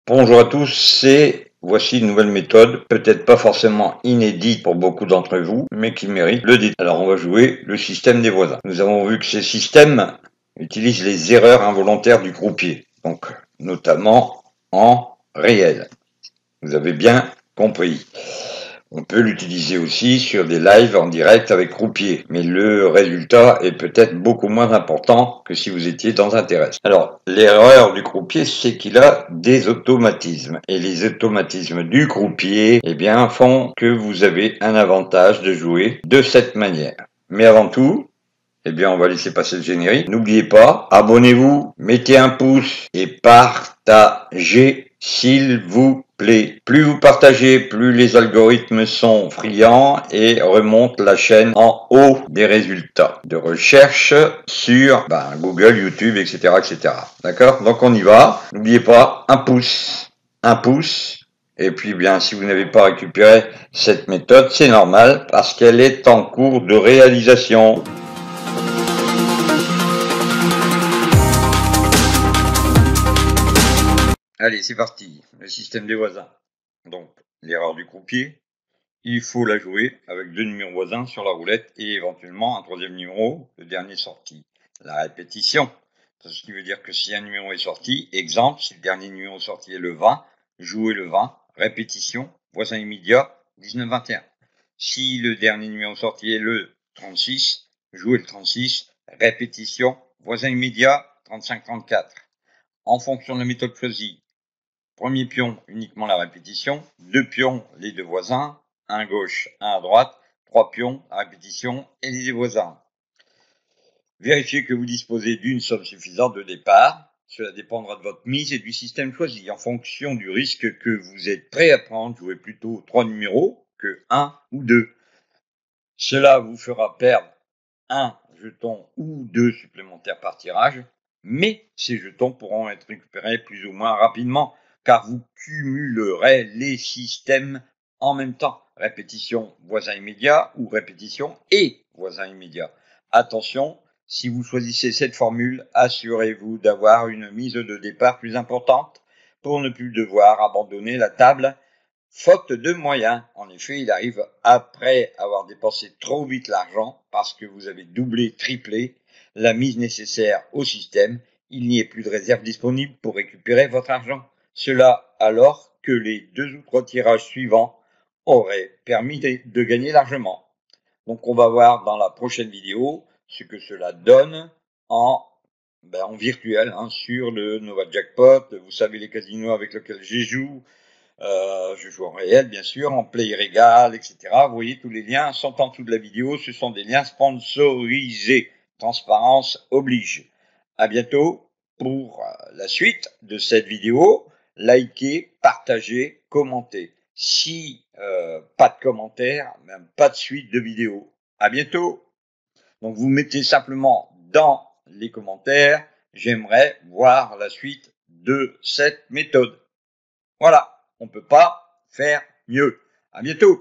Bonjour à tous, voici une nouvelle méthode, peut-être pas forcément inédite pour beaucoup d'entre vous, mais qui mérite le détail. Alors on va jouer le système des voisins. Nous avons vu que ces systèmes utilisent les erreurs involontaires du croupier, donc notamment en réel. Vous avez bien compris. On peut l'utiliser aussi sur des lives en direct avec croupier, mais le résultat est peut-être beaucoup moins important que si vous étiez dans un terrestre. Alors, l'erreur du croupier, c'est qu'il a des automatismes. Et les automatismes du croupier, eh bien, font que vous avez un avantage de jouer de cette manière. Mais avant tout, eh bien, on va laisser passer le générique. N'oubliez pas, abonnez-vous, mettez un pouce et partagez, s'il vous plaît. Plus vous partagez, plus les algorithmes sont friands et remontent la chaîne en haut des résultats de recherche sur Google, YouTube, etc., etc. D'accord? Donc on y va. N'oubliez pas, un pouce. Et puis bien, si vous n'avez pas récupéré cette méthode, c'est normal parce qu'elle est en cours de réalisation. Allez, c'est parti. Le système des voisins. Donc, l'erreur du croupier. Il faut la jouer avec deux numéros voisins sur la roulette et éventuellement un troisième numéro, le dernier sorti. La répétition. Ce qui veut dire que si un numéro est sorti, exemple, si le dernier numéro sorti est le 20, jouez le 20, répétition, voisin immédiat, 19-21. Si le dernier numéro sorti est le 36, jouez le 36, répétition, voisin immédiat, 35-34. En fonction de la méthode choisie, premier pion, uniquement la répétition. Deux pions, les deux voisins. Un à gauche, un à droite. Trois pions, la répétition et les deux voisins. Vérifiez que vous disposez d'une somme suffisante de départ. Cela dépendra de votre mise et du système choisi. En fonction du risque que vous êtes prêt à prendre, jouez plutôt 3 numéros que 1 ou 2. Cela vous fera perdre un jeton ou 2 supplémentaires par tirage, mais ces jetons pourront être récupérés plus ou moins rapidement car vous cumulerez les systèmes en même temps. Répétition voisin immédiat ou répétition et voisin immédiat. Attention, si vous choisissez cette formule, assurez-vous d'avoir une mise de départ plus importante pour ne plus devoir abandonner la table faute de moyens. En effet, il arrive après avoir dépensé trop vite l'argent parce que vous avez doublé, triplé la mise nécessaire au système. Il n'y ait plus de réserve disponible pour récupérer votre argent. Cela alors que les 2 ou 3 tirages suivants auraient permis de gagner largement. Donc on va voir dans la prochaine vidéo ce que cela donne en virtuel, sur le Nova Jackpot. Vous savez les casinos avec lesquels je joue en réel, bien sûr, en play régal, etc. Vous voyez, tous les liens sont en dessous de la vidéo. Ce sont des liens sponsorisés. Transparence oblige. À bientôt pour la suite de cette vidéo. Likez, partagez, commentez. Si pas de commentaires, même pas de suite de vidéo. À bientôt. Donc vous mettez simplement dans les commentaires, j'aimerais voir la suite de cette méthode. Voilà, on ne peut pas faire mieux. À bientôt.